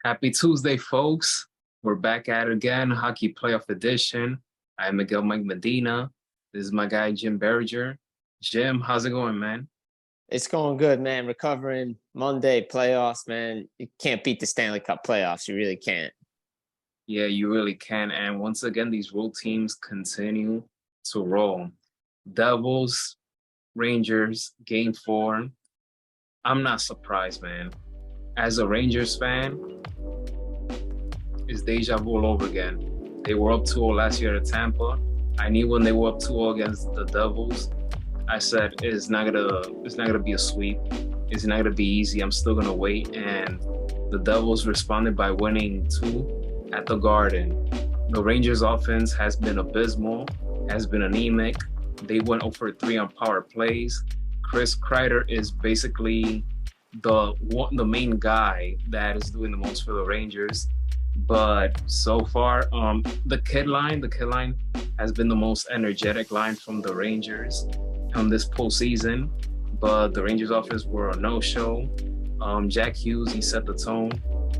Happy Tuesday, folks. We're back at it again, Hockey Playoff Edition. I'm Miguel Mike Medina. This is my guy, Jim Biringer. Jim, how's it going, man? It's going good, man. Recovering Monday playoffs, man. You can't beat the Stanley Cup playoffs. You really can't. Yeah, you really can. And once again, these road teams continue to roll. Devils, Rangers, game four. I'm not surprised, man. As a Rangers fan, it's deja vu all over again. They were up 2-0 last year at Tampa. I knew when they were up 2-0 against the Devils, I said it's not gonna be a sweep. It's not gonna be easy. I'm still gonna wait. And the Devils responded by winning 2 at the Garden. The Rangers offense has been abysmal, has been anemic. They went over 3 on power plays. Chris Kreider is basically the main guy that is doing the most for the Rangers. But so far, the kid line has been the most energetic line from the Rangers this postseason. But the Rangers offense were a no-show. Jack Hughes, he set the tone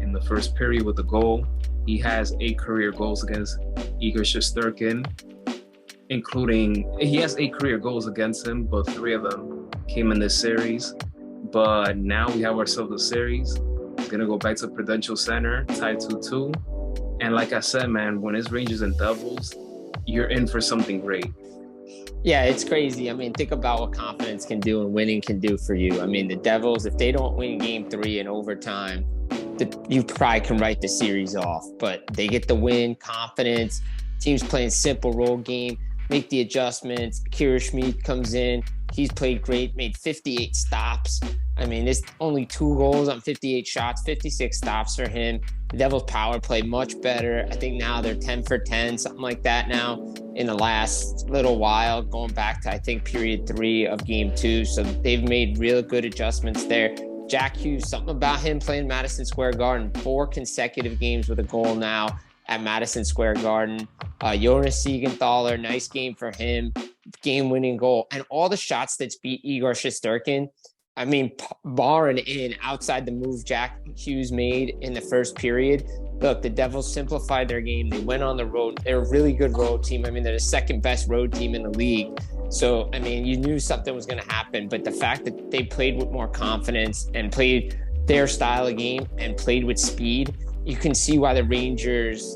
in the first period with a goal. He has 8 career goals against Igor Shesterkin, he has 8 career goals against him, but 3 of them came in this series. But now we have ourselves a series. It's going to go back to Prudential Center, tied 2-2. And like I said, man, when it's Rangers and Devils, you're in for something great. Yeah, it's crazy. I mean, think about what confidence can do and winning can do for you. I mean, the Devils, if they don't win game 3 in overtime, you probably can write the series off. But they get the win, confidence, team's playing simple role game, make the adjustments. Kira Schmid comes in. He's played great, made 58 stops. I mean, there's only 2 goals on 58 shots, 56 stops for him. The Devils' power play much better. I think now they're 10 for 10, something like that now in the last little while, going back to, I think, period 3 of game 2. So they've made real good adjustments there. Jack Hughes, something about him playing Madison Square Garden, 4 consecutive games with a goal now at Madison Square Garden. Jonas Siegenthaler, nice game for him, game-winning goal. And all the shots that's beat Igor Shesterkin, I mean, barring in outside the move Jack Hughes made in the first period. Look, the Devils simplified their game. They went on the road. They're a really good road team. I mean, they're the second best road team in the league. So, I mean, you knew something was going to happen. But the fact that they played with more confidence and played their style of game and played with speed, you can see why the Rangers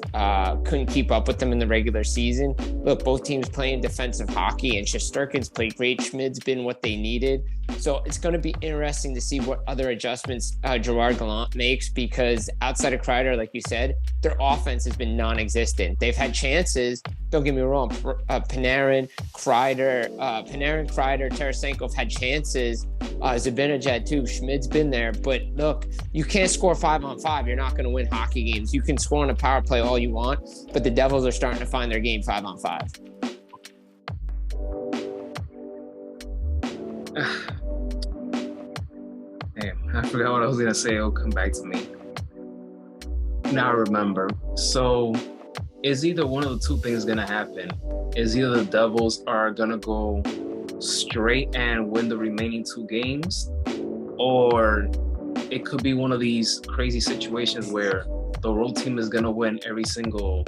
couldn't keep up with them in the regular season. Look, both teams playing defensive hockey, and Shesterkin's played great. Schmid's been what they needed. So it's going to be interesting to see what other adjustments Gerard Gallant makes, because outside of Kreider, like you said, their offense has been non-existent. They've had chances. Don't get me wrong. Panarin, Kreider, Tarasenko have had chances. Zibanejad too. Schmid's been there. But look, you can't score 5-on-5. You're not going to win hockey games. You can score on a power play all you want, but the Devils are starting to find their game 5-on-5. Damn, I forgot what I was gonna say. It'll come back to me. Now I remember. So, is either one of the 2 things gonna happen? Is either the Devils are gonna go straight and win the remaining 2 games, or it could be one of these crazy situations where the road team is gonna win every single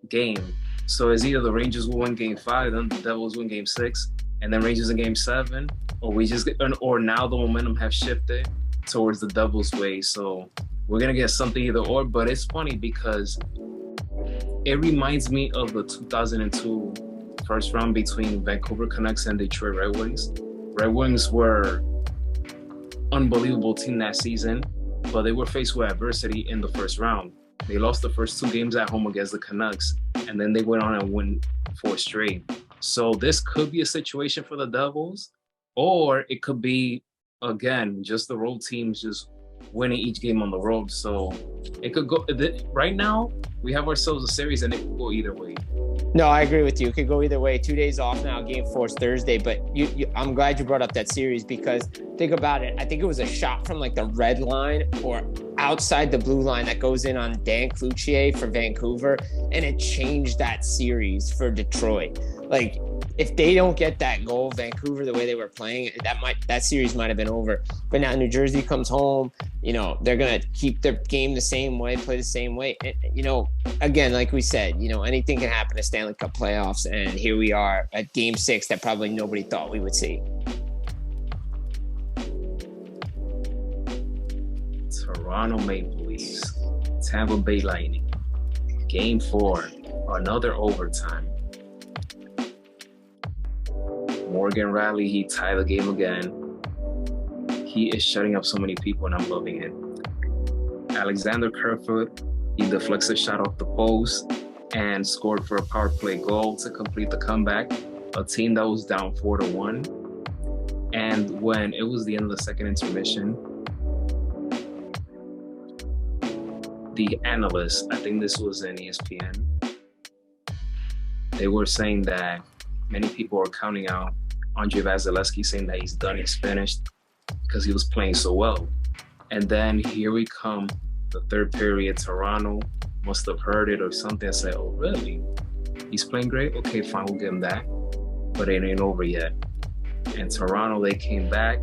game. So it's either the Rangers will win game 5, then the Devils win game 6, and then Rangers in game 7, or now the momentum has shifted towards the Devils' way. So we're gonna get something either or. But it's funny because it reminds me of the 2002 first round between Vancouver Canucks and Detroit Red Wings. Red Wings were unbelievable team that season, but they were faced with adversity in the first round. They lost the first 2 games at home against the Canucks, and then they went on and win 4 straight. So this could be a situation for the Devils, or it could be, again, just the road teams just winning each game on the road. So it could go, right now, we have ourselves a series and it could go either way. No, I agree with you. It could go either way. 2 days off now. Game 4 is Thursday. But I'm glad you brought up that series, because think about it. I think it was a shot from like the red line or outside the blue line that goes in on Dan Cloutier for Vancouver, and it changed that series for Detroit. Like, if they don't get that goal, Vancouver, the way they were playing, that series might have been over. But now New Jersey comes home, they're gonna keep their game the same way, play the same way. And, again, like we said, anything can happen to Stanley Cup playoffs, and here we are at Game 6 that probably nobody thought we would see. Toronto Maple Leafs, Tampa Bay Lightning, Game 4, another overtime. Morgan Riley, he tied the game again. He is shutting up so many people, and I'm loving it. Alexander Kerfoot, he deflects a shot off the post and scored for a power play goal to complete the comeback. A team that was down 4-1. And when it was the end of the second intermission, the analysts, I think this was in ESPN, they were saying that many people are counting out Andrei Vasilevsky, saying that he's done, he's finished, because he was playing so well. And then here we come, the third period. Toronto must have heard it or something and said, oh, really? He's playing great? Okay, fine, we'll give him that. But it ain't over yet. And Toronto, they came back,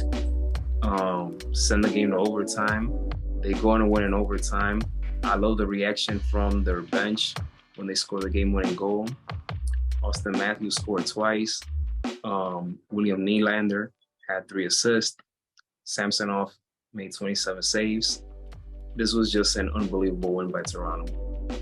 send the game to overtime. They go on and win in overtime. I love the reaction from their bench when they score the game-winning goal. Austin Matthews scored twice. William Nylander had 3 assists. Samsonov made 27 saves. This was just an unbelievable win by Toronto.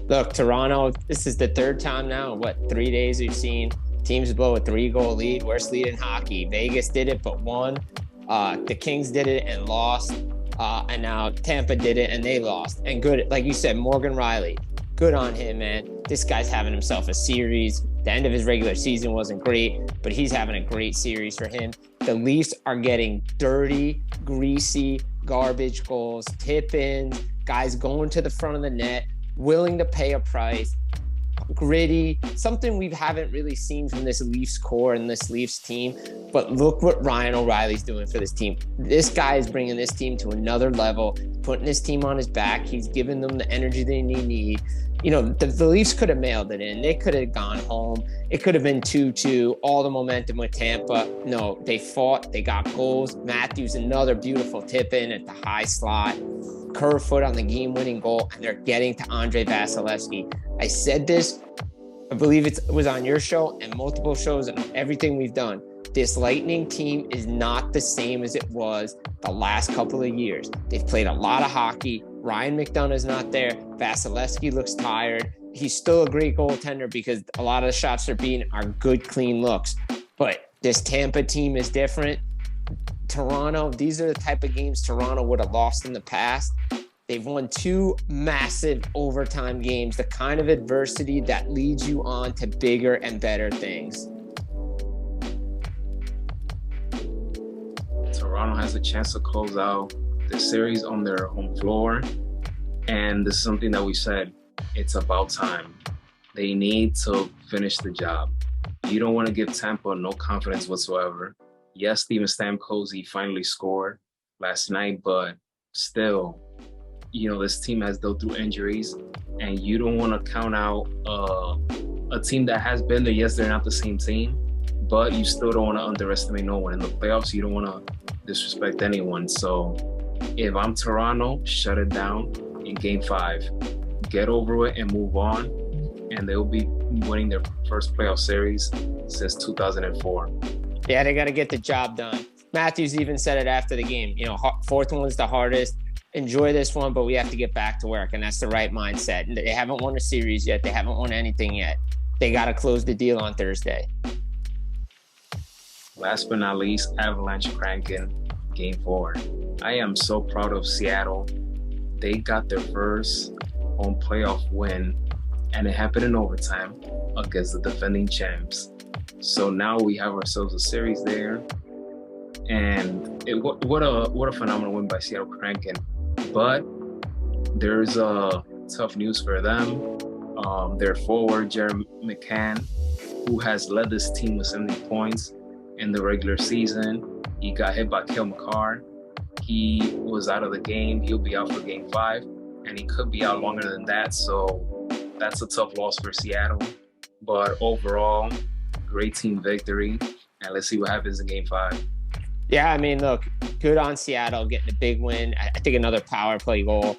Look, Toronto, this is the third time now in 3 days we've seen teams blow a 3-goal lead. Worst lead in hockey. Vegas did it but won. The Kings did it and lost. And now Tampa did it and they lost. And good, like you said, Morgan Riley, good on him, man. This guy's having himself a series. The end of his regular season wasn't great, but he's having a great series for him. The Leafs are getting dirty, greasy, garbage goals, tip-ins, guys going to the front of the net, willing to pay a price, gritty, something we haven't really seen from this Leafs core and this Leafs team. But look what Ryan O'Reilly's doing for this team. This guy is bringing this team to another level, putting this team on his back. He's giving them the energy they need. The Leafs could have mailed it in. They could have gone home. It could have been 2-2, all the momentum with Tampa. No, they fought. They got goals. Matthews, another beautiful tip in at the high slot. Kerfoot on the game-winning goal, and they're getting to Andrei Vasilevsky. I said this, I believe it was on your show and multiple shows and everything we've done. This Lightning team is not the same as it was the last couple of years. They've played a lot of hockey. Ryan McDonough's not there. Vasilevsky looks tired. He's still a great goaltender because a lot of the shots they're beating are good, clean looks. But this Tampa team is different. Toronto, these are the type of games Toronto would have lost in the past. They've won 2 massive overtime games, the kind of adversity that leads you on to bigger and better things. Toronto has a chance to close out the series on their home floor. And this is something that we said, it's about time. They need to finish the job. You don't want to give Tampa no confidence whatsoever. Yes, Steven Stamkos, he finally scored last night, but still, this team has dealt through injuries, and you don't want to count out a team that has been there. Yes, they're not the same team, but you still don't want to underestimate no one. In the playoffs, you don't want to disrespect anyone. So if I'm Toronto, shut it down in Game 5. Get over it and move on, and they'll be winning their first playoff series since 2004. Yeah, they got to get the job done. Matthews even said it after the game. Fourth one's the hardest. Enjoy this one, but we have to get back to work, and that's the right mindset. And they haven't won a series yet. They haven't won anything yet. They got to close the deal on Thursday. Last but not least, Avalanche Kraken, Game 4. I am so proud of Seattle. They got their first home playoff win, and it happened in overtime against the defending champs. So now we have ourselves a series there, and what a phenomenal win by Seattle Kraken. But there's tough news for them. Their forward Jeremy McCann, who has led this team with 70 points in the regular season, he got hit by Cale Makar. He was out of the game. He'll be out for Game 5, and he could be out longer than that. So that's a tough loss for Seattle. But overall, great team victory. And let's see what happens in Game 5. Yeah, I mean, look, good on Seattle getting a big win. I think another power play goal.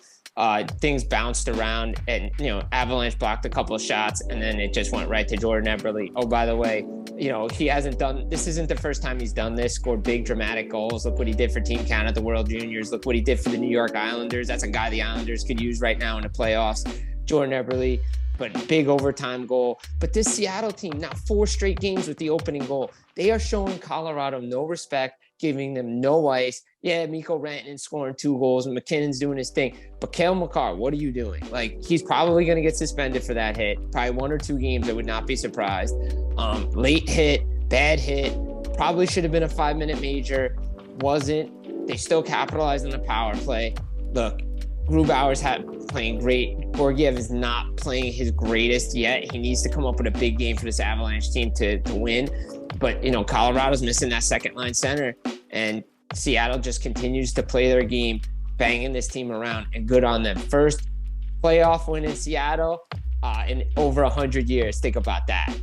Things bounced around, and Avalanche blocked a couple of shots, and then it just went right to Jordan Eberle. Oh, by the way, he hasn't done this. Isn't the first time he's done this. Scored big dramatic goals. Look what he did for Team Canada at the World Juniors. Look what he did for the New York Islanders. That's a guy the Islanders could use right now in the playoffs. Jordan Eberle. But big overtime goal. But this Seattle team, now 4 straight games with the opening goal, they are showing Colorado no respect, giving them no ice. Yeah, Mikko Rantanen scoring 2 goals, and McKinnon's doing his thing. But Cale Makar, what are you doing? Like, he's probably going to get suspended for that hit. Probably 1 or 2 games. I would not be surprised. Late hit, bad hit. Probably should have been a 5-minute major. Wasn't. They still capitalized on the power play. Look, Grubauer's playing great. Georgiev is not playing his greatest yet. He needs to come up with a big game for this Avalanche team to win. But, Colorado's missing that second-line center. And Seattle just continues to play their game, banging this team around, and good on them. First playoff win in Seattle in over 100 years. Think about that.